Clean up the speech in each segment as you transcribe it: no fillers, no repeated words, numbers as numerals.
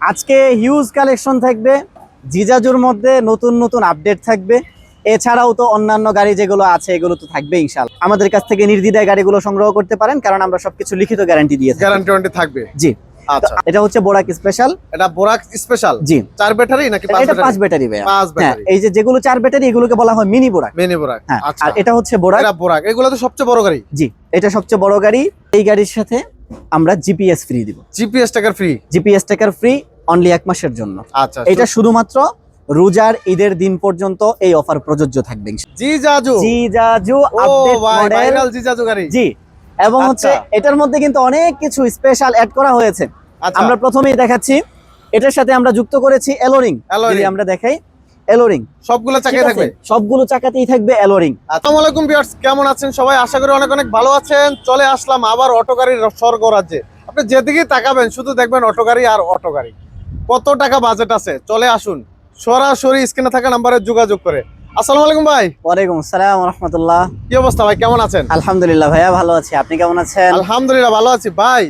আজকে huge collection থাকবে, জিজাজুর মধ্যে নতুন নতুন আপডেট থাকবে। এছাড়াও তো অন্যান্য গাড়ি যেগুলো আছে এগুলো তো থাকবে ইনশাআল্লাহ। আমাদের কাছ থেকে নির্দ্বিধায় গাড়িগুলো সংগ্রহ করতে পারেন, কারণ আমরা সবকিছু লিখিত গ্যারান্টি দিয়ে থাকি। গ্যারান্টি ওয়ারেন্টি থাকবে। জি, আচ্ছা, এটা হচ্ছে বোরাক স্পেশাল। এটা বোরাক স্পেশাল। জি, 4 ব্যাটারি নাকি 5 এটা ব্যাটারি? 5 ব্যাটারি ভাই। 5 হ্যাঁ, ব্যাটারি। এই যে যেগুলো 4 ব্যাটারি এগুলোকে বলা হয় মিনি বোরাক। মিনি বোরাক। হ্যাঁ, আচ্ছা, আর এটা হচ্ছে বোরাক। এটা বোরাক, এগুলো তো সবচেয়ে বড় গাড়ি। জি, এটা সবচেয়ে বড় গাড়ি। এই গাড়ির সাথে আমরা জিপিএস ফ্রি দিব। GPS tracker free. GPS tracker free only 1 মাসের জন্য। আচ্ছা, এটা শুধুমাত্র রোজার ঈদের দিন পর্যন্ত এই অফার প্রযোজ্য থাকবে। জিজাজু। জিজাজু ও আপডেট ভাই, মডেল। ভাইরাল জিজাজু গাড়ি। জি, এবং আচ্ছা। হচ্ছে এটার মধ্যে কিন্তু অনেক কিছু স্পেশাল অ্যাড করা হয়েছে। আচ্ছা, আমরা প্রথমেই দেখাচ্ছি, এটার সাথে আমরা যুক্ত করেছি এলোরিং। যদি আমরা দেখাই এলোরিং, সবগুলো চাকায় থাকবে। সবগুলো চাকাতেই থাকবে এলোরিং। আসসালামু আলাইকুম ভিউয়ার্স, কেমন আছেন সবাই? আশা করি অনেক অনেক ভালো আছেন। চলে আসলাম আবার অটো গাড়ির স্বর্গ রাজ্যে। আপনি যেদিকেই তাকাবেন শুধু দেখবেন অটো গাড়ি আর অটো গাড়ি। কত টাকা বাজেট আছে চলে আসুন, সরাসরি স্ক্রিনে থাকা নম্বরে যোগাযোগ করে। আসসালামু আলাইকুম ভাই। ওয়ালাইকুম আসসালাম ওয়া রাহমাতুল্লাহ। কি অবস্থা ভাই, কেমন আছেন? আলহামদুলিল্লাহ ভাইয়া, ভালো আছি। আপনি কেমন আছেন? আলহামদুলিল্লাহ ভালো আছি ভাই।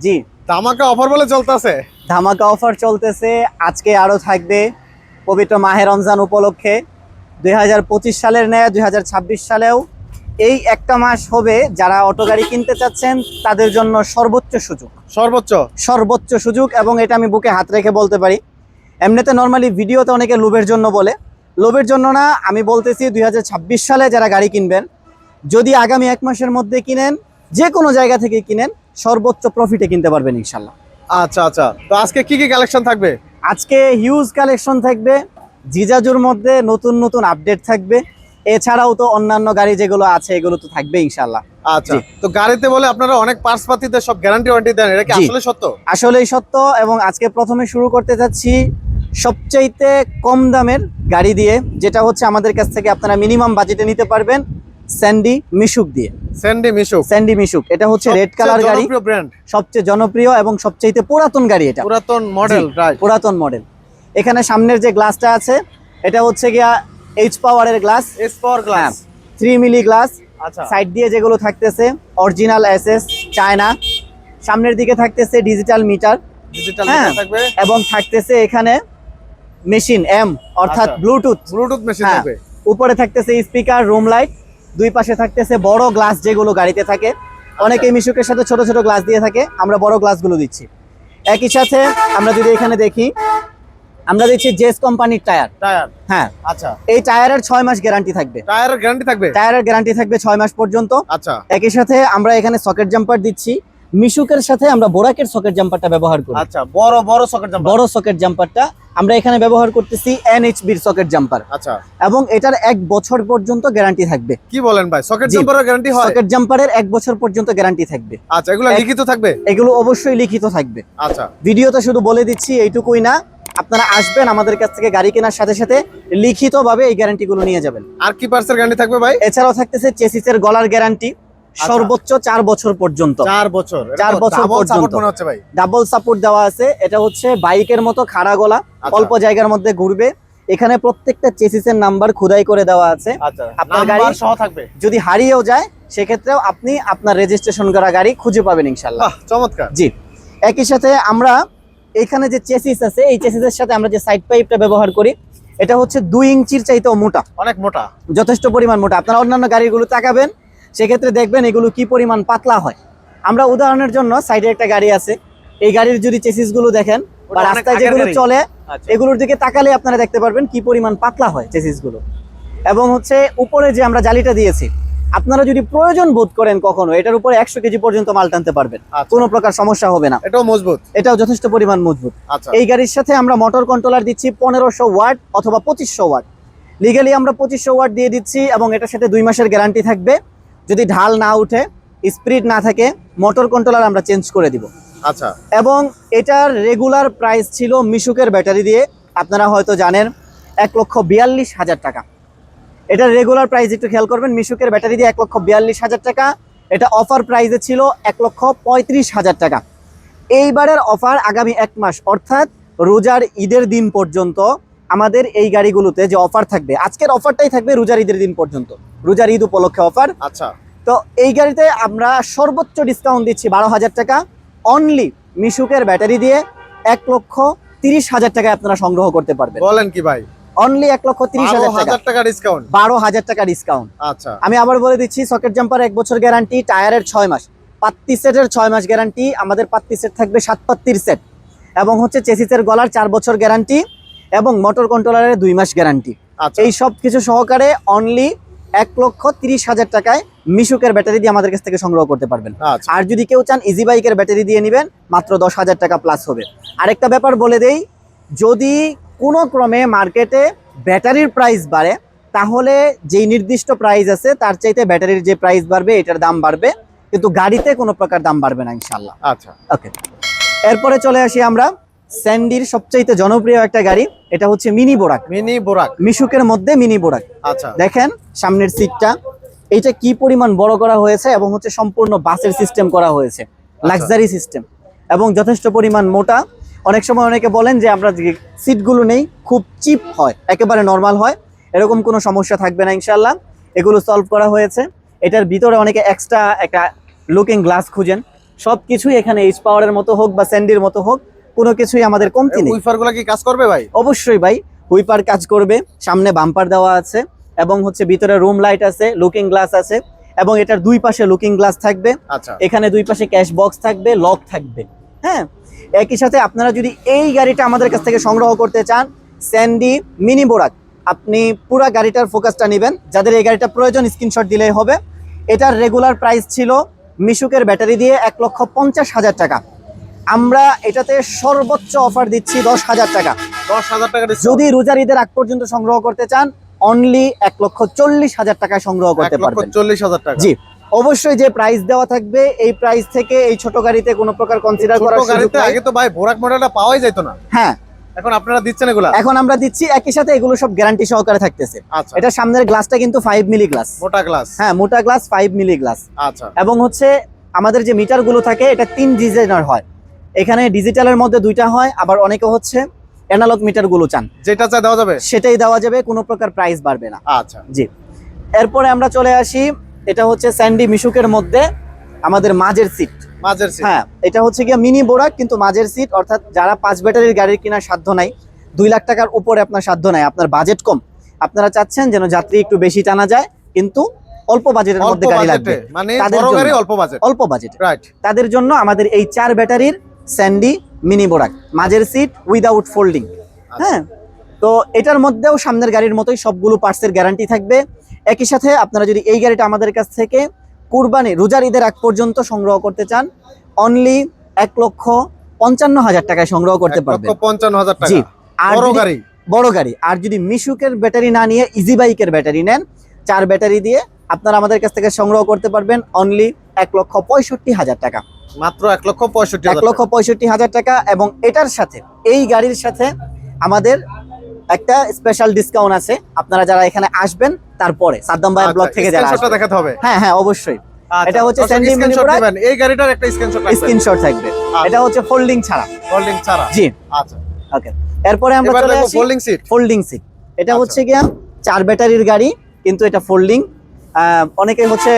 জি, ধামাকা অফার বলে চলতেছে। ধামাকা অফার চলতেছে। আজকে আরো থাকবে পবিত্র মাহে রমজান উপলক্ষে। 2025 সালের ন্যায় 2026 সালেও এই একটা মাস হবে যারা অটো গাড়ি কিনতে চাচ্ছেন তাদের জন্য সর্বোচ্চ সুযোগ। সর্বোচ্চ সুযোগ, এবং এটা আমি বুকে হাত রেখে বলতে পারি। এমনিতে নর্মালি ভিডিওতে অনেকে লোভের জন্য বলে, লোভের জন্য না, আমি বলতেছি 2026 সালে যারা গাড়ি কিনবেন, যদি আগামী 1 মাসের মধ্যে কিনেন, যে কোনো জায়গা থেকে কিনেন, সর্বোচ্চ প্রফিটে কিনতে পারবেন ইনশাল্লাহ। আচ্ছা আচ্ছা, তো আজকে কি কি কালেকশন থাকবে? আজকে হিউজ কালেকশন থাকবে, জিজাজুর মধ্যে নতুন নতুন আপডেট থাকবে। এছাড়াও তো অন্যান্য গাড়ি যেগুলো আছে এগুলো তো থাকবে ইনশাল্লাহ। আচ্ছা, তো গাড়িতে বলে আপনারা অনেক পার্টস পাতিতে সব গ্যারান্টি ওয়ারেন্টি দেন, এটা কি জি। আসলে সত্য? আসলেই সত্য। এবং আজকে প্রথমে শুরু করতে যাচ্ছি সবচাইতে কম দামের গাড়ি দিয়ে, যেটা হচ্ছে আমাদের কাছ থেকে আপনারা মিনিমাম বাজেটে নিতে পারবেন, স্যান্ডি মিশুক দিয়ে। স্যান্ডি মিশুক, এটা হচ্ছে রেড কালার গাড়ি, ব্র্যান্ড, সবচেয়ে জনপ্রিয় এবং সবচাইতে পুরাতন গাড়ি। এটা পুরাতন মডেল, রাইট? পুরাতন মডেল। এখানে সামনের যে গ্লাসটা আছে এটা হচ্ছে গিয়া এইচ পাওয়ারের glass, S power glass, 3 milli glass. আচ্ছা, সাইড দিয়ে যেগুলো থাকতেছে অরিজিনাল এসএস চায়না। সামনের দিকে থাকতেছে ডিজিটাল মিটার, থাকবে, এবং থাকতেছে এখানে মেশিন এম, অর্থাৎ আচ্ছা। ব্লুটুথ মেশিন থাকবে। উপরে থাকতেছে স্পিকার, রুম লাইট। দুই পাশে থাকতেছে বড় গ্লাস যেগুলো গাড়িতে থাকে। অনেকেই মিশুকের সাথে ছোট ছোট গ্লাস দিয়ে থাকে, আমরা বড় গ্লাসগুলো দিচ্ছি। একই সাথে আমরা যদি এখানে দেখি, আমরা দিচ্ছি জেস কোম্পানির টায়ার। হ্যাঁ, আচ্ছা, এই টায়ারের 6 মাস গ্যারান্টি থাকবে। টায়ারের গ্যারান্টি থাকবে 6 মাস পর্যন্ত। আচ্ছা, একই সাথে আমরা এখানে সকেট জাম্পার দিচ্ছি। মিশুকের সাথে আমরা বোরাকের সকেট জাম্পারটা ব্যবহার করি। আচ্ছা, বড় সকেট জাম্পার। বড় সকেট জাম্পারটা আমরা এখানে ব্যবহার করতেছি এনএইচবির সকেট জাম্পার। আচ্ছা, এবং এটার 1 বছর পর্যন্ত গ্যারান্টি থাকবে। কি বলেন ভাই, সকেট জাম্পারের গ্যারান্টি হয়? সকেট জাম্পারের 1 বছর পর্যন্ত গ্যারান্টি থাকবে। আচ্ছা, এগুলো লিখিত থাকবে? এগুলো অবশ্যই লিখিত থাকবে। আচ্ছা, ভিডিওতে শুধু বলে দিচ্ছি এইটুকুই না, আপনারা আসবেন আমাদের কাছ থেকে গাড়ি কেনার সাথে সাথে লিখিতভাবে এই গ্যারান্টিগুলো নিয়ে যাবেন। আর কি পার্টসের গ্যারান্টি থাকবে ভাই? এছাড়াও থাকতেছে চেসিসের গলার গ্যারান্টি সর্বোচ্চ 4 বছর পর্যন্ত। 4 বছর 4 বছর পর্যন্ত মনে হচ্ছে ভাই। ডাবল সাপোর্ট দেওয়া আছে। এটা হচ্ছে বাইকের মতো খাড়া গলা, অল্প জায়গার মধ্যে ঘুরবে। এখানে প্রত্যেকটা চেসিসের নাম্বার খোদাই করে দেওয়া আছে। আচ্ছা, আপনার গাড়ি সহ থাকবে। যদি হারিয়েও যায় সেক্ষেত্রেও আপনি আপনার রেজিস্ট্রেশন করা গাড়ি খুঁজে পাবেন ইনশাআল্লাহ। চমৎকার। জি, একই সাথে আমরা এখানে যে চেসিস আছে এই চেসিসের সাথে আমরা যে সাইড পাইপটা ব্যবহার করি, এটা হচ্ছে 2 ইঞ্চির চাইতেও মোটা, অনেক মোটা, যথেষ্ট পরিমাণ মোটা। আপনারা অন্যান্য গাড়িগুলো তাকাবেন, সেক্ষেত্রে দেখবেন এগুলো কি পরিমাণ পাতলা হয়। আমরা উদাহরণের জন্য সাইডে একটা গাড়ি আছে, এই গাড়ির যদি চেসিস গুলো দেখেন বা রাস্তায় যেগুলো চলে এগুলোর দিকে তাকালে আপনারা দেখতে পারবেন কি পরিমাণ পাতলা হয় চেসিস গুলো। এবং হচ্ছে উপরে যে আমরা জালিটা দিয়েছি, আপনারা যদি প্রয়োজন বোধ করেন কখনো, এটার উপরে 100 কেজি পর্যন্ত মাল টানতে পারবেন, কোনো প্রকার সমস্যা হবে না। এটাও মজবুত, এটাও যথেষ্ট পরিমাণ মজবুত। এই গাড়ির সাথে আমরা মোটর কন্ট্রোলার দিচ্ছি 1500 ওয়াট অথবা 2500 ওয়াট। লিগালি আমরা 2500 ওয়াট দিয়ে দিচ্ছি, এবং এটার সাথে 2 মাসের গ্যারান্টি থাকবে। যদি ঢাল না উঠে, স্পিড না থাকে, মোটর কন্ট্রোলার আমরা চেঞ্জ করে দিব। আচ্ছা, এবং এটার রেগুলার প্রাইস ছিল মিশুকের ব্যাটারি দিয়ে, আপনারা হয়তো জানেন, 1,42,000 টাকা। এটার রেগুলার প্রাইস একটু খেয়াল করবেন, মিশুকের ব্যাটারি দিয়ে 1,42,000 টাকা। এটা অফার প্রাইসে ছিল 1,35,000 টাকা। এইবারের অফার আগামী 1 মাস, অর্থাৎ রোজার ঈদের দিন পর্যন্ত আমাদের এই গাড়িগুলোতে যে অফার থাকবে, আজকের অফারটাই থাকবে রোজার ঈদের দিন পর্যন্ত, রোজার ঈদ উপলক্ষে অফার। আচ্ছা, তো এই গাড়িতে আমরা সর্বোচ্চ ডিসকাউন্ট দিচ্ছি 12,000 টাকা অনলি মিশুকের ব্যাটারি দিয়ে। 30,000 টাকায় আপনারা সংগ্রহ করতে পারবেন। বলেন কি ভাই, অনলি 1,30,000 টাকা ডিসকাউন্ট। 12,000 টাকা ডিসকাউন্ট। আচ্ছা, আমি আবার বলে দিচ্ছি, সকেট জাম্পার 1 বছর গ্যারান্টি, টায়ারের 6 মাস, পাত্তি সেটের 6 মাস গ্যারান্টি। আমাদের পাত্তি সেট থাকবে 7 পাত্তির সেট, এবং হচ্ছে চেসিসের গলার 4 বছর গ্যারান্টি, এবং মোটর কন্ট্রোলারের 2 মাস গ্যারান্টি। আচ্ছা, এই সব কিছু সহকারে অনলি 1,30,000 টাকায় মিশুকের ব্যাটারি দিয়ে আমাদের কাছ থেকে সংগ্রহ করতে পারবেন। আচ্ছা, আর যদি কেউ চান ইজি বাইকের ব্যাটারি দিয়ে নেবেন, মাত্র 10,000 টাকা প্লাস হবে। আরেকটা ব্যাপার বলে দেই, যদি কোনো ক্রমে মার্কেটে ব্যাটারির প্রাইস বাড়ে, তাহলে যেই নির্দিষ্ট প্রাইস আছে তার চাইতে ব্যাটারির যে প্রাইস বাড়বে এটার দাম বাড়বে, কিন্তু গাড়িতে কোনো প্রকার দাম বাড়বে না ইনশাল্লাহ। আচ্ছা, ওকে, এরপরে চলে আসি আমরা স্যান্ডির সবচাইতে জনপ্রিয় একটা গাড়ি, এটা হচ্ছে মিনি বোরাক। মিনি বোরাক। মিশুকের মধ্যে মিনি বোরাক। আচ্ছা, দেখেন সামনের সিটটা, এইটা কি পরিমাণ বড় করা হয়েছে, এবং হচ্ছে সম্পূর্ণ বাসের সিস্টেম করা হয়েছে, লাক্সারি সিস্টেম, এবং যথেষ্ট পরিমাণ মোটা। অনেক সময় অনেকে বলেন যে আমরা যে সিটগুলো নেই খুব চিপ হয়, একেবারে নর্মাল হয়, এরকম কোনো সমস্যা থাকবে না ইনশাল্লাহ, এগুলো সলভ করা হয়েছে। এটার ভিতরে অনেকে এক্সট্রা একটা লুকিং গ্লাস খুঁজেন, সব কিছুই এখানে এইচ পাওয়ারের মতো হোক বা স্যান্ডির মতো হোক, কোনো কিছুই আমাদের কমতি নেই। উইফারগুলো কি কাজ করবে ভাই? অবশ্যই ভাই, হুইপার কাজ করবে, সামনে বাম্পার দেওয়া আছে, এবং হচ্ছে ভিতরে রুম লাইট আছে, লুকিং গ্লাস আছে, এবং এটার দুই পাশে লুকিং গ্লাস থাকবে। আচ্ছা, এখানে দুই পাশে ক্যাশ বক্স থাকবে, লক থাকবে। হ্যাঁ, একই সাথে আপনারা যদি এই গাড়িটা আমাদের কাছ থেকে সংগ্রহ করতে চান, স্যান্ডি মিনি বোরাক, আপনি পুরা গাড়িটার ফোকাসটা নেবেন। যাদের এই গাড়িটা প্রয়োজন স্ক্রিনশট দিলেই হবে। এটার রেগুলার প্রাইস ছিল মিশুকের ব্যাটারি দিয়ে 1,50,000 টাকা। আমরা এটাতে সর্বোচ্চ অফার দিচ্ছি 10,000 টাকা। 10,000 টাকা যদি রোজার ঈদের আগ পর্যন্ত সংগ্রহ করতে চান, অনলি 1,40,000 টাকায় সংগ্রহ করতে পারবেন। 1,40,000 টাকা। জি, অবশ্যই যে প্রাইস দেওয়া থাকবে এই প্রাইস থেকে এই ছোট গাড়িতে কোনো প্রকার কনসিডার করার সুযোগ গাড়িতে নাই। আগে তো ভাই বোরাক মডেলটা পাওয়াই যেত না, হ্যাঁ, এখন আপনারা দিচ্ছেন এগুলা? এখন আমরা দিচ্ছি, একই সাথে এগুলো সব গ্যারান্টি সহকারে থাকতেছে। আচ্ছা, এটা সামনের গ্লাসটা কিন্তু 5 মিলি গ্লাস, মোটা গ্লাস। হ্যাঁ মোটা গ্লাস, 5 মিলি গ্লাস। আচ্ছা, এবং হচ্ছে আমাদের যে মিটার গুলো থাকে এটা 3 ডিজাইনার হয়, এখানে ডিজিটালের মধ্যে 2টা হয়, আবার অনেকে হচ্ছে অ্যানালগ মিটার গুলো চান, যেটা চা দেওয়া যাবে সেটাই দেওয়া যাবে, কোনো প্রকার প্রাইস বাড়বে না। আচ্ছা, জি, এরপরে আমরা চলে আসি, এটা হচ্ছে স্যান্ডি মিশুকের মধ্যে আমাদের মাঝের সিট। মাঝের সিট। হ্যাঁ, এটা হচ্ছে গিয়ে মিনি বোরাক কিন্তু মাঝের সিট, অর্থাৎ যারা 5 ব্যাটারির গাড়ির কেনার সাধ্য নাই, 2 লাখ টাকার উপরে আপনার সাধ্য নাই, আপনার বাজেট কম, আপনারা চাচ্ছেন যেন যাত্রী একটু বেশি টানা যায় কিন্তু অল্প বাজেটের অল্প মধ্যে গাড়ি লাগবে, বাজেটে, মানে তাদের বড় জন্য গাড়ি অল্প বাজেট। অল্প বাজেট, রাইট। তাদের জন্য আমাদের এই 4 ব্যাটারির স্যান্ডি মিনি বোরাক, মাঝের সিট উইদাউট ফোল্ডিং। হ্যাঁ, তো এটার মধ্যেও সামনের গাড়ির মতোই সবগুলো পার্টসের গ্যারান্টি থাকবে। একই সাথে আপনারা যদি এই গাড়িটা আমাদের কাছ থেকে কুরবানি রোজার ঈদের আগ পর্যন্ত সংগ্রহ করতে চান, অনলি 1,55,000 টাকায় সংগ্রহ করতে পারবেন। 1,55,000 টাকা। জি, আর বড় যদি- গাড়ি। বড় গাড়ি। আর যদি মিশুকের ব্যাটারি না নিয়ে ইজি বাইকের ব্যাটারি নেন, 4 ব্যাটারি দিয়ে আপনারা আমাদের কাছ থেকে সংগ্রহ করতে পারবেন অনলি 1,65,000 টাকা। মাত্র 1,65,000 1,65,000 টাকা। এবং এটার সাথে এই গাড়ির সাথে আমাদের একটা স্পেশাল ডিসকাউন্ট আছে, আপনারা যারা এখানে আসবেন তারপরে সাদ্দাম ভাইয়ের ব্লগ থেকে যারা স্ক্রিনশটটা আসবেন। দেখাতে হবে। হ্যাঁ হ্যাঁ, অবশ্যই। আচ্ছা, এটা হচ্ছে দর্শক স্যান্ডি মিনি স্ক্রিনশট বোরাক, দিবেন, এই গাড়িটার একটা স্ক্রিনশট লাগবে। স্ক্রিনশট থাকবে। এটা হচ্ছে ফোল্ডিং ছাড়া। ফোল্ডিং ছাড়া। জি, আচ্ছা, ওকে। এরপরে আমরা এবার চলে দেখো আসি ফোল্ডিং সিট। Folding seat. এটা আচ্ছা। হচ্ছে গিয়া 4 ব্যাটারির গাড়ি কিন্তু এটা ফোল্ডিং। অনেকে হচ্ছে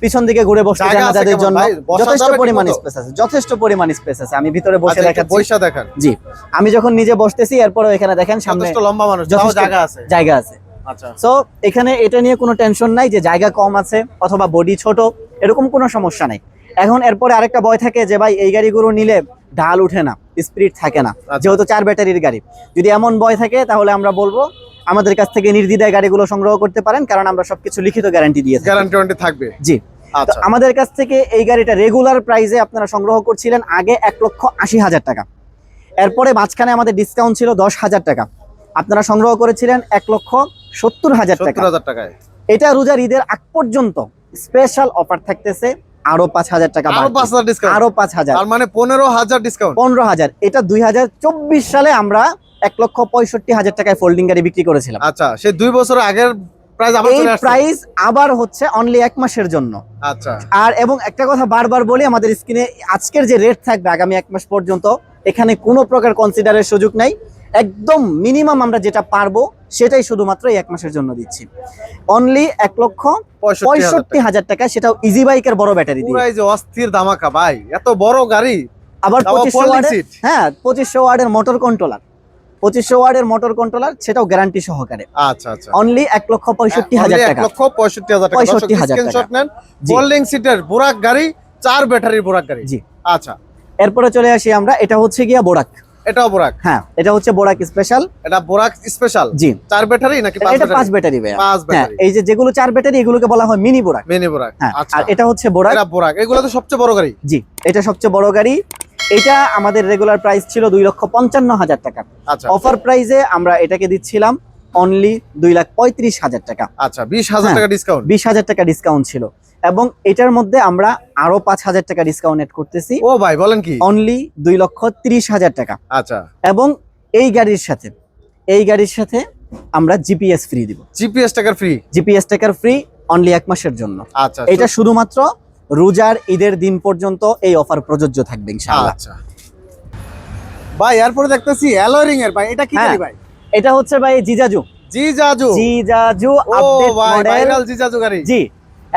পিছন দিকে ঘুরে বসতে জায়গা চান না, আছে তাদের কেমন জন্য ভাই? বসা যথেষ্ট যাবে পরিমাণ ঠিকমতো? স্পেস আছে, যথেষ্ট পরিমাণ স্পেস আছে। আমি ভিতরে বসে আচ্ছা, একটু দেখাচ্ছি। বইসা দেখান। জি, আমি যখন নিজে বসতেছি, এরপরে এখানে দেখেন সামনে যথেষ্ট লম্বা মানুষ, তাও যথেষ্ট জায়গা আছে। জায়গা আছে। আচ্ছা, সো এখানে এটা নিয়ে কোনো টেনশন নাই যে জায়গা কম আছে অথবা বডি ছোট, এরকম কোনো সমস্যা নাই। এখন এরপরে আরেকটা ভয় থাকে যে ভাই এই গাড়িগুলো নিলে ঢাল উঠে না, স্পিড থাকে না, আচ্ছা। যেহেতু 4 ব্যাটারির গাড়ি। যদি এমন ভয় থাকে তাহলে আমরা বলবো আমাদের কাছ থেকে নির্দ্বিধায় গাড়িগুলো সংগ্রহ করতে পারেন, কারণ আমরা সবকিছু লিখিত গ্যারান্টি দিয়ে থাকি। গ্যারান্টি ওয়ারেন্টি থাকবে। জি, তো আচ্ছা, আমাদের কাছ থেকে এই গাড়িটা রেগুলার প্রাইসে আপনারা সংগ্রহ করছিলেন আগে 1,80,000 টাকা, এরপরে মাঝখানে আমাদের ডিসকাউন্ট ছিল 10,000 টাকা, আপনারা সংগ্রহ করেছিলেন 1,70,000 টাকা। 70,000 টাকায়। এটা রোজার ঈদের আগ পর্যন্ত স্পেশাল অফার থাকতেছে, আরো 5,000 টাকা আরো বাড়তি। 5,000 ডিসকাউন্ট। আরো 5,000, তার মানে 15,000 ডিসকাউন্ট। 15,000। এটা 2024 সালে আমরা 1,65,000 টাকায় ফোল্ডিং গাড়ি বিক্রি করেছিলাম। আচ্ছা, সেই 2 বছর আগের প্রাইস আবার এই চলে আসছে। প্রাইস আবার হচ্ছে অনলি 1 মাসের জন্য। আচ্ছা, আর এবং একটা কথা বারবার বলি, আমাদের স্ক্রিনে আজকের যে রেট থাকবে আগামী 1 মাস পর্যন্ত, এখানে কোনো প্রকার কনসিডারের সুযোগ নাই, একদম মিনিমাম আমরা যেটা পারবো সেটাই শুধুমাত্র এই 1 মাসের জন্য দিচ্ছি। অনলি 1,65,000 টাকা, সেটাও ইজি বাইকের বড় ব্যাটারি দিয়ে। পুরাই যে অস্থির ধামাকা ভাই, এত বড় গাড়ি আবার তাও 2500 folding ওয়াটের, seat। হ্যাঁ 2500 ওয়াটের মোটর কন্ট্রোলার, 2500 ওয়াটের মোটর কন্ট্রোলার, সেটাও গ্যারান্টি সহকারে। আচ্ছা আচ্ছা, অনলি 1,65,000 টাকা, 1,65,000 টাকা। 65,000 স্ক্রিনশট নেন। জি। ফোল্ডিং সিটের বুরাক গাড়ি, 4 ব্যাটারির বুরাক গাড়ি। জি। আচ্ছা, এরপরে চলে আসি আমরা, এটা হচ্ছে গিয়া বোরাক। এটাও বুরাক। হ্যাঁ, এটা হচ্ছে বোরাক স্পেশাল। এটা বুরাক স্পেশাল। জি। 4 ব্যাটারি নাকি 5 এটা ব্যাটারি? 5 ব্যাটারি ভাইয়া। 5 হ্যাঁ, ব্যাটারি। এই যে যেগুলো 4 ব্যাটারি এগুলোকে বলা হয় মিনি বোরাক। মিনি বুরাক। হ্যাঁ, আচ্ছা, আর এটা হচ্ছে বোরাক। এটা বুরাক। এগুলো তো সবচেয়ে বড় গাড়ি। জি, এটা সবচেয়ে বড় গাড়ি। এটা আমাদের রেগুলার প্রাইস ছিল 2,55,000 টাকা। আচ্ছা অফার প্রাইসে আমরা এটাকে দিচ্ছিলাম অনলি 2,35,000 টাকা। আচ্ছা, 20,000 হ্যাঁ। টাকা ডিসকাউন্ট। 20,000 টাকা ডিসকাউন্ট ছিল, এবং এটার মধ্যে আমরা আরো 5,000 টাকা ডিসকাউন্ট এড করতেছি, ও ভাই বলেন কি? অনলি 2,30,000 টাকা। আচ্ছা, এবং এই গাড়ির সাথে আমরা জিপিএস ফ্রি দিব। জিপিএস টাকার ফ্রি। জিপিএস টাকার ফ্রি অনলি 1 মাসের জন্য। আচ্ছা, এটা শুধুমাত্র রোজার ঈদের দিন পর্যন্ত এই অফার প্রযোজ্য থাকবে ইনশাআল্লাহ। আচ্ছা ভাই, এরপরে দেখতেছি অ্যালয়রিং এর। ভাই এটা কি হ্যাঁ। গাড়ি ভাই? এটা হচ্ছে ভাই জিজাজু জিজাজু। ও আপডেট ভাই, মডেল। ভাইরাল জিজাজু গাড়ি। জি,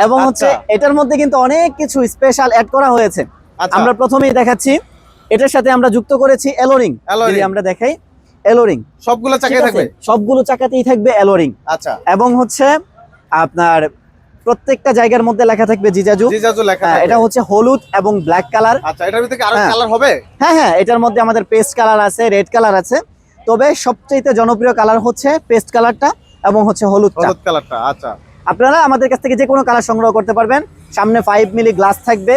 এবং আচ্ছা। হচ্ছে এটার মধ্যে কিন্তু অনেক কিছু স্পেশাল অ্যাড করা হয়েছে। আচ্ছা, আমরা প্রথমেই দেখাচ্ছি, এটার সাথে আমরা যুক্ত করেছি এলোরিং। Alloy যদি ring। আমরা দেখাই এলোরিং, সবগুলো চাকায় থাকবে। সবগুলো চাকাতেই থাকবে এলোরিং। আচ্ছা, এবং হচ্ছে আপনার প্রত্যেকটা জায়গার মধ্যে লেখা থাকবে জিজাজু। জিজাজু লেখা হ্যাঁ, থাকবে। এটা হচ্ছে হলুদ এবং ব্ল্যাক কালার। আচ্ছা, এটার ভিতরে কি আরো হ্যাঁ। কালার হবে? হ্যাঁ হ্যাঁ, এটার মধ্যে আমাদের পেস্ট কালার আছে, রেড কালার আছে, তবে সবচেয়ে জনপ্রিয় কালার হচ্ছে পেস্ট কালারটা এবং হচ্ছে হলুদটা। হলুদ কালারটা। আচ্ছা, আপনারা আমাদের কাছ থেকে যে কোনো কালার সংগ্রহ করতে পারবেন। সামনে 5 মিলি গ্লাস থাকবে।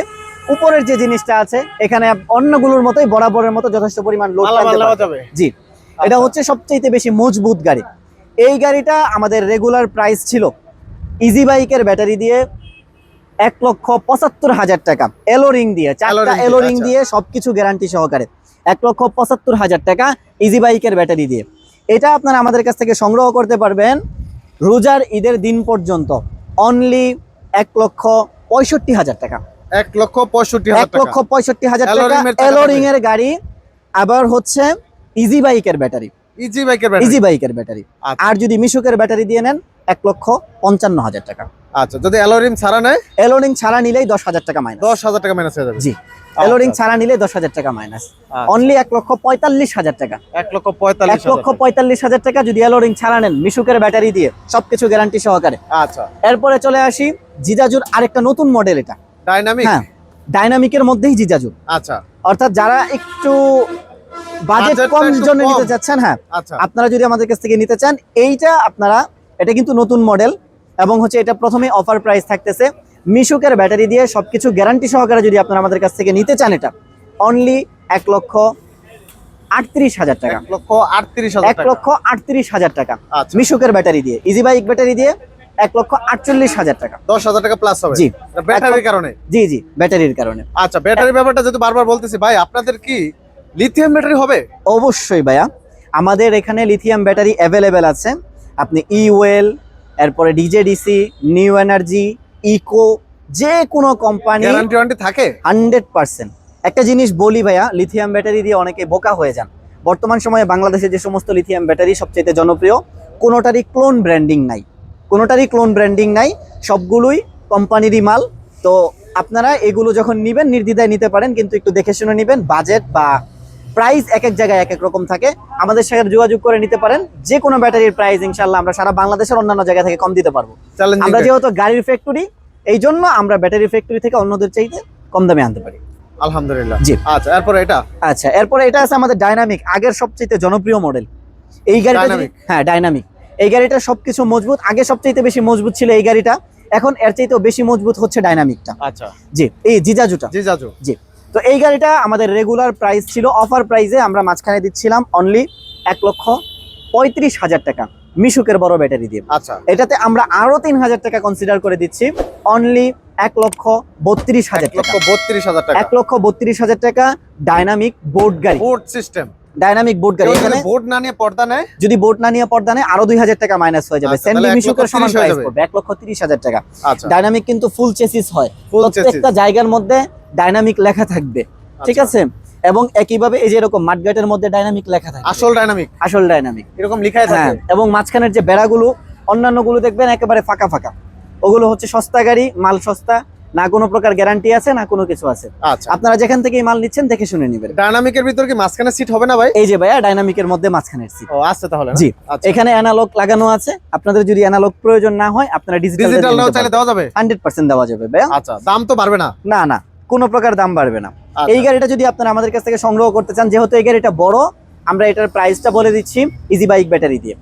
উপরের যে জিনিসটা আছে এখানে অন্যগুলোর মতোই বরাবরের মতো যথেষ্ট পরিমাণ লোড মালামাল নেওয়া যাবে। জি, এটা হচ্ছে সবচেয়ে বেশি মজবুত গাড়ি। এই গাড়িটা আমাদের রেগুলার প্রাইস ছিল ইজি বাইকের ব্যাটারি দিয়ে 1,75,000 টাকা, এলোরিং দিয়ে, 4টা Alloy ring, এলোরিং আচ্ছা। দিয়ে সবকিছু গ্যারান্টি সহকারে 1,75,000 টাকা ইজি বাইকের ব্যাটারি দিয়ে। এটা আপনারা আমাদের কাছ থেকে সংগ্রহ করতে পারবেন রোজার ঈদের দিন পর্যন্ত অনলি 1,65,000 টাকা। 1,65,000 টাকা। 1,65,000 টাকা Alloy ring এর চাকা এলোরিং এর গাড়ি। আবার হচ্ছে ইজি বাইকের ব্যাটারি, ইজি বাইকের ব্যাটারি। ইজি বাইকের ব্যাটারি। আচ্ছা। আর যদি মিশুকের ব্যাটারি দিয়ে নেন 1,55,000 টাকা। আচ্ছা, যদি অ্যালয়রিং ছাড়া নেয় এলোরিং ছাড়া নিলেই 10,000 টাকা মাইনাস। 10,000 টাকা মাইনাস হয়ে যাবে। জি, এলোরিং ছাড়া নিলে 10,000 টাকা মাইনাস। অনলি 1,45,000 টাকা। 1,45,000 1,45,000 টাকা যদি এলোরিং ছাড়া নেন মিশুকের ব্যাটারি দিয়ে, সবকিছু গ্যারান্টি সহকারে। আচ্ছা, এরপরে চলে আসি জিজাজুর আরেকটা নতুন মডেল, এটা ডাইনামিক। হ্যাঁ ডাইনামিকের মধ্যেই জিজাজু। আচ্ছা অর্থাৎ যারা একটু বাজেট বাজেটটা কম একটু জন্য কম। নিতে চাচ্ছেন, হ্যাঁ আচ্ছা, আপনারা যদি আমাদের কাছ থেকে নিতে চান এইটা আপনারা, এটা কিন্তু নতুন মডেল এবং হচ্ছে এটা প্রথমে অফার প্রাইস থাকতেছে মিশুকের ব্যাটারি দিয়ে সবকিছু গ্যারান্টি সহকারে। যদি আপনারা আমাদের কাছ থেকে নিতে চান এটা অনলি 1,38,000 টাকা। 1,38,000 টাকা। 1,38,000 টাকা আচ্ছা, মিশুকের ব্যাটারি দিয়ে, ইজি বাইক ব্যাটারি দিয়ে 1,48,000 টাকা। 10,000 টাকা প্লাস হবে। জি। এটা ব্যাটারির কারণে। জি জি, ব্যাটারির কারণে। আচ্ছা, ব্যাটারি ব্যাপারটা যেহেতু বারবার বলতেছি ভাই, আপনাদের কি লিথিয়াম ব্যাটারি হবে? অবশ্যই ভাইয়া, আমাদের এখানে লিথিয়াম ব্যাটারি অ্যাভেলেবেল আছে। আপনি ইওয়েল, এরপরে ডিজেডিসি, নিউ এনার্জি, ইকো, যে কোনো কোম্পানি গ্যারান্টি ওয়ারেন্টি থাকে? 100%। একটা জিনিস বলি ভাইয়া, লিথিয়াম ব্যাটারি দিয়ে অনেকে বোকা হয়ে যান। বর্তমান সময়ে বাংলাদেশে যে সমস্ত লিথিয়াম ব্যাটারি সবচেয়ে জনপ্রিয়, কোনোটারই ক্লোন ব্র্যান্ডিং নাই, সবগুলোই কোম্পানিরই মাল। তো আপনারা এগুলো যখন নেবেন নির্দ্বিধায় নিতে পারেন, কিন্তু একটু দেখে শুনে নেবেন। বাজেট বা প্রাইস এক এক জায়গায় এক এক রকম থাকে। আমাদের সাথে যোগাযোগ করে নিতে পারেন। যে কোনো ব্যাটারির প্রাইস ইনশাল্লাহ আমরা সারা বাংলাদেশের অন্যান্য জায়গা থেকে কম দিতে পারবো। চ্যালেঞ্জিং। আমরা যেহেতু গাড়ির ফ্যাক্টরি, এই জন্য আমরা ব্যাটারি ফ্যাক্টরি থেকে অন্যদের চাইতে কম দামে আনতে পারি। আলহামদুলিল্লাহ। জি। আচ্ছা, এরপর এটা। আচ্ছা, এরপরে এটা আছে আমাদের ডাইনামিক, আগের সবচেয়ে জনপ্রিয় মডেল। এই গাড়িটা Dynamic। হ্যাঁ ডাইনামিক, এই গাড়িটা সবকিছু মজবুত। আগে সবচেয়ে বেশি মজবুত ছিল এই গাড়িটা, এখন এর চাইতেও বেশি মজবুত হচ্ছে ডাইনামিকটা। আচ্ছা, জি, এই জিজাজুটা। জিজাজু। জি, তো এই গাড়িটা আমাদের রেগুলার প্রাইস ছিল, অফার প্রাইসে আমরা মাঝখানে দিচ্ছিলাম অনলি 1,35,000 টাকা মিশুকের বড় ব্যাটারি দিয়ে। আচ্ছা, এটাতে আমরা আরো 3,000 টাকা কনসিডার করে দিচ্ছি, অনলি 1,32,000 টাকা। 1,32,000 টাকা। 1,32,000 টাকা ডাইনামিক বোর্ড গাড়ি, বোর্ড সিস্টেম। ডাইনামিক বোর্ড গাড়ি। এখানে বোর্ড না নিয়ে পর্দা নেয়, যদি বোর্ড না নিয়ে পর্দা নেয় আরো 2,000 টাকা মাইনাস হয়ে যাবে। আচ্ছা, স্যান্ডি তাহলে মিশুকের সমান 1,30,000 প্রাইস হয়ে পড়বে 1,30,000 টাকা। আচ্ছা, ডাইনামিক কিন্তু ফুল চেসিস হয়, Full প্রত্যেকটা জায়গার মধ্যে ডাইনামিক লেখা থাকবে, ঠিক আচ্ছা। আছে? এবং একইভাবে এই যে এরকম মাঠগাটের মধ্যে ডাইনামিক লেখা থাকবে, আসল ডাইনামিক, আসল ডাইনামিক এরকম লেখাই হ্যাঁ। থাকে। এবং মাঝখানের যে বেড়াগুলো অন্যান্য গুলো দেখবেন একেবারে ফাঁকা ফাঁকা, ওগুলো হচ্ছে সস্তা গাড়ি, মাল সস্তা, না কোনো প্রকার গ্যারান্টি আছে, না কোনো কিছু আছে। আচ্ছা, আপনারা যেখান থেকে মাল নিচ্ছেন দেখে শুনে নেবেন। ডায়নামিকের ভিতর কি মাঝখানে সিট হবে না ভাই? এই যে ভাইয়া ডাইনামিকের মধ্যে মাঝখানের সিট। ও আছে তাহলে না? জি, আচ্ছা, এখানে অ্যানালগ লাগানো আছে। আপনাদের যদি অ্যানালগ প্রয়োজন না হয় আপনারা ডিজিটাল নাও চাইলে দেওয়া যাবে? 100% দেওয়া যাবে ভাইয়া। আচ্ছা, দাম তো বাড়বে না? না না, কোনো প্রকার দাম বাড়বে না। আচ্ছা, এই গাড়িটা যদি আপনারা আমাদের কাছ থেকে সংগ্রহ করতে চান, যেহেতু এই গাড়িটা বড়, আমরা এটার প্রাইসটা বলে দিচ্ছি ইজি বাইক ব্যাটারি দিয়ে।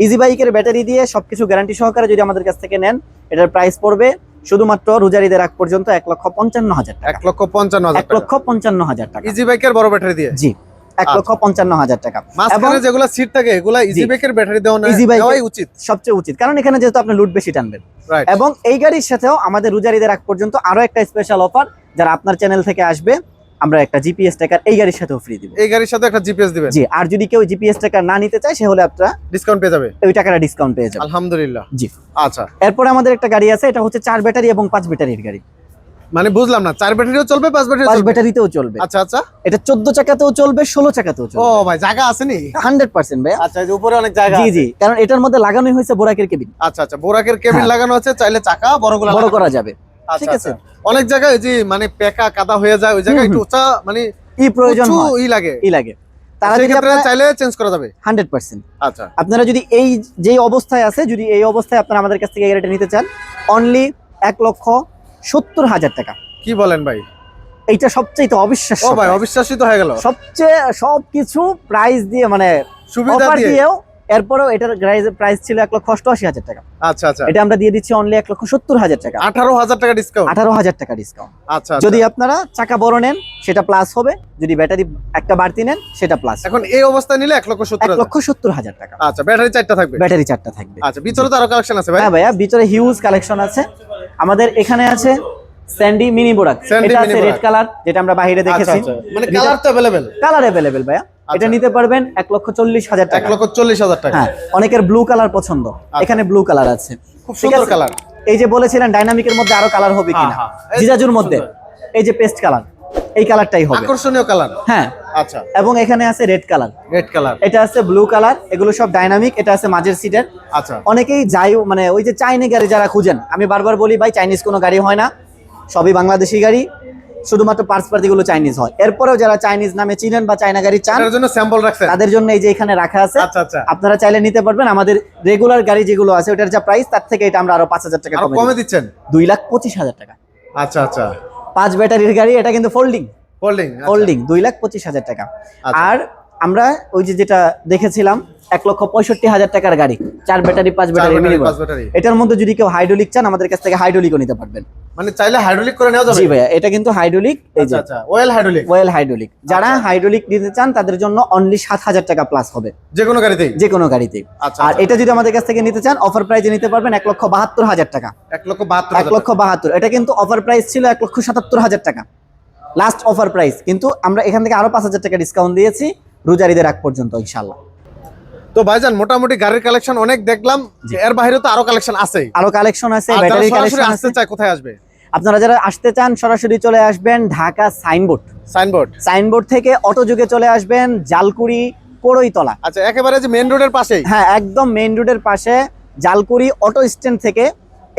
ইজি বাইকের ব্যাটারি দিয়ে সবকিছু গ্যারান্টি সহকারে যদি আমাদের কাছ থেকে নেন, এটার প্রাইস পড়বে শুধুমাত্র রোজারিদের আগ পর্যন্ত 1,55,000 টাকা। 1,55,000 টাকা। 1,55,000 টাকা। ইজি বাইকের বড় ব্যাটারি দিয়ে? জি, 1,55,000 টাকা। মাঝখানে যেগুলা সিট থাকে এগুলা ইজি বাইকের ব্যাটারি দেওয়া ইজি বাইকের দেওয়াই উচিত, সবচেয়ে উচিত, কারণ এখানে যেহেতু আপনি লোড বেশি টানবেন। রাইট। এবং এই গাড়ির সাথেও আমাদের রোজারিদের আগ পর্যন্ত আরো একটা স্পেশাল অফার, যারা আপনার চ্যানেল থেকে আসবে আমরা একটা জিপিএস ট্র্যাকার এই গাড়ির সাথেও ফ্রি দিব। এই গাড়ির সাথে একটা জিপিএস দিবেন? জি, আর যদি কেউ জিপিএস ট্র্যাকার না নিতে চায়, সে হলে আপনারা ডিসকাউন্ট পেয়ে যাবে? ওই টাকাটা ডিসকাউন্ট পেয়ে যাবে। আলহামদুলিল্লাহ। জি। আচ্ছা, এরপরে আমাদের একটা গাড়ি আছে, এটা হচ্ছে 4 ব্যাটারি এবং 5 ব্যাটারির গাড়ি। মানে বুঝলাম না, 4 ব্যাটারিও চলবে 5 ব্যাটারিও 5 চলবে? ব্যাটারিতেও চলবে। আচ্ছা আচ্ছা। এটা 14 চাকাতেও চলবে, 16 চাকাতেও ও চলবে। ভাই, জায়গা আছে নি? 100% ভাই। আচ্ছা, এই যে উপরে অনেক জায়গা জি আছে। জি, কারণ এটার মধ্যে লাগানোই হয়েছে বোরাকের কেবিন। আচ্ছা আচ্ছা, বোরাকের কেবিন হ্যাঁ। লাগানো আছে, চাইলে চাকা বড়গুলো বড় করা যাবে। আচ্ছা ঠিক আছে। আচ্ছা। অনেক জায়গায় ওই যে মানে পেকা কাদা হয়ে যায়, ওই জায়গায় একটু উঁচা মানে ই প্রয়োজন উঁচু হয়, ই লাগে, ই লাগে। তারা যদি সেক্ষেত্রে আপনারা চাইলে চেঞ্জ করা যাবে? 100%। আচ্ছা, আপনারা যদি এই যে অবস্থায় আছে, যদি এই অবস্থায় আপনারা আমাদের কাছ থেকে এই গাড়িটা নিতে চান, অনলি 1,70,000 টাকা। কি বলেন ভাই? এইটা সবচেয়ে অবিশ্বাস্য ও ভাই, price। অবিশ্বাসিত হয়ে গেল। সবচেয়ে সবকিছু প্রাইস দিয়ে, মানে সুবিধা অফার দিয়ে। দিয়েও, এরপরেও এটার প্রাইস ছিল 1,88,000 টাকা। আচ্ছা আচ্ছা, এটা আমরা দিয়ে দিচ্ছি অনলি 1,70,000 টাকা। 18,000 টাকা ডিসকাউন্ট? 18,000 টাকা ডিসকাউন্ট। আচ্ছা, যদি আপনারা চাকা বড় নেন সেটা প্লাস হবে, যদি ব্যাটারি একটা বাড়তি নেন সেটা প্লাস। এখন এই অবস্থায় নিলে 1,70,000? 1,70,000 টাকা। আচ্ছা, ব্যাটারি 4টা থাকবে? ব্যাটারি 4টা থাকবে। আচ্ছা, ভিতরে তো আরো কালেকশন আছে ভাই? হ্যাঁ ভাইয়া, ভিতরে হিউজ কালেকশন আছে। আমাদের এখানে আছে স্যান্ডি মিনি বোরাক। স্যান্ডি এটা মিনি আছে রেড বোরাক। কালার, যেটা আমরা বাইরে আচ্ছা দেখেছি। আচ্ছা, মানে কালার তো अवेलेबल? কালার अवेलेबल ভাইয়া। এটা আচ্ছা। নিতে পারবেন 1,40,000 টাকা। 1,40,000 টাকা? হ্যাঁ, অনেকের ব্লু কালার পছন্দ, এখানে ব্লু কালার আছে। খুব ঠিক সুন্দর আছে? কালার। এই যে বলেছিলেন ডাইনামিকের মধ্যে আরো কালার হবে কিনা, হ্যাঁ, হ্যাঁ। জিজাজুর মধ্যে এই যে পেস্ট কালার, এই কালারটাই হবে। আকর্ষণীয় কালার। হ্যাঁ, আচ্ছা, এবং এখানে আছে রেড কালার, রেড কালার। এটা আছে ব্লু কালার, এগুলো সব ডাইনামিক। এটা আছে মাঝের সিটের। আচ্ছা, অনেকেই যাই, মানে ওই যে চাইনিজ গাড়ি যারা খুঁজেন, আমি বারবার বলি ভাই চাইনিজ কোনো গাড়ি হয় না, সবই বাংলাদেশি গাড়ি, শুধুমাত্র পার্টস পার্টিগুলো চাইনিজ হয়। এরপরেও যারা চাইনিজ নামে চিনেন বা চায়না গাড়ি চান, এটার জন্য স্যাম্পল রাখছেন? তাদের জন্য এই যে এখানে রাখা আছে। আচ্ছা আচ্ছা, আপনারা চাইলে নিতে পারবেন। আমাদের রেগুলার গাড়ি যেগুলো আছে ওটার যা প্রাইস, তার থেকে এটা আমরা আরো 5,000 টাকা আরো কমে দিচ্ছেন? 2,25,000 টাকা। আচ্ছা আচ্ছা, 5 ব্যাটারির গাড়ি, এটা কিন্তু ফোল্ডিং। হোল্ডিং? হোল্ডিং 2,25,000 টাকা। আচ্ছা। আর আমরা ওই যে যেটা দেখেছিলাম 1,65,000 টাকার গাড়ি, 4 ব্যাটারি 5 ব্যাটারি মিনিমাম। 5 ব্যাটারি? এটার মধ্যে যদি কেউ হাইড্রোলিক চান, আমাদের কাছ থেকে হাইড্রোলিকও নিতে পারবেন। মানে চাইলে হাইড্রোলিক করে নেওয়া যাবে? জি ভাইয়া, এটা কিন্তু হাইড্রোলিক। এই যে আচ্ছা আচ্ছা, ওয়েল হাইড্রোলিক? Well hydraulic. যারা হাইড্রোলিক নিতে চান তাদের জন্য অনলি 7,000 টাকা প্লাস হবে যে কোনো গাড়িতেই? যে কোনো গাড়িতে। আচ্ছা, আর আচ্ছা। এটা যদি আমাদের কাছ থেকে নিতে চান, অফার প্রাইজে নিতে পারবেন 1,72,000 টাকা। 1,72,000? 1,72,000। এটা কিন্তু অফার প্রাইস ছিল 1,77,000 টাকা, লাস্ট অফার প্রাইস। কিন্তু আমরা এখান থেকে আরো 5,000 টাকা ডিসকাউন্ট দিয়েছি রোজারিদের আগ পর্যন্ত ইনশাআল্লাহ। তো ভাইজান, মোটামুটি গাড়ির কালেকশন অনেক দেখলাম, এর বাইরে তো আরো কালেকশন আছে? আরো কালেকশন আছে, আর যারা ব্যাটারি সরাসরি কালেকশন আসতে আছে। চায় কোথায় আসবে? আপনারা যারা আসতে চান সরাসরি চলে আসবেন ঢাকা সাইনবোর্ড। সাইনবোর্ড? সাইনবোর্ড থেকে অটো যুগে চলে আসবেন জালকুড়ি কোড়ইতলা। আচ্ছা, একেবারে যে মেইন রোডের পাশেই? হ্যাঁ, একদম মেইন রোডের পাশে জালকুড়ি অটো স্ট্যান্ড থেকে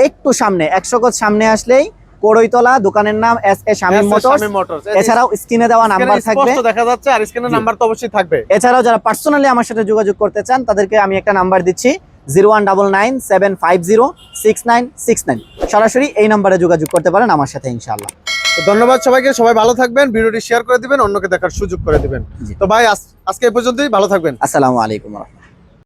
একটু সামনে 100 গজ সামনে আসলেই কোড়ইতলা, দোকানের নাম এস.এ. শামীম মোটরস। এছাড়াও স্ক্রিনে দেওয়া নাম্বার থাকবে, স্পষ্ট দেখা যাচ্ছে, আর স্ক্রিনের নাম্বার তো অবশ্যই থাকবে। এছাড়াও যারা পার্সোনালি আমার সাথে যোগাযোগ করতে চান তাদেরকে আমি একটা নাম্বার দিচ্ছি 019975069699। সরাসরি এই নাম্বারে যোগাযোগ করতে পারেন আমার সাথে ইনশাআল্লাহ। তো ধন্যবাদ সবাইকে, সবাই ভালো থাকবেন, ভিডিওটি শেয়ার করে দিবেন, অন্যকে দেখার সুযোগ করে দিবেন। জি। তো ভাই আজকে এই পর্যন্তই, ভালো থাকবেন। আসসালামু আলাইকুম।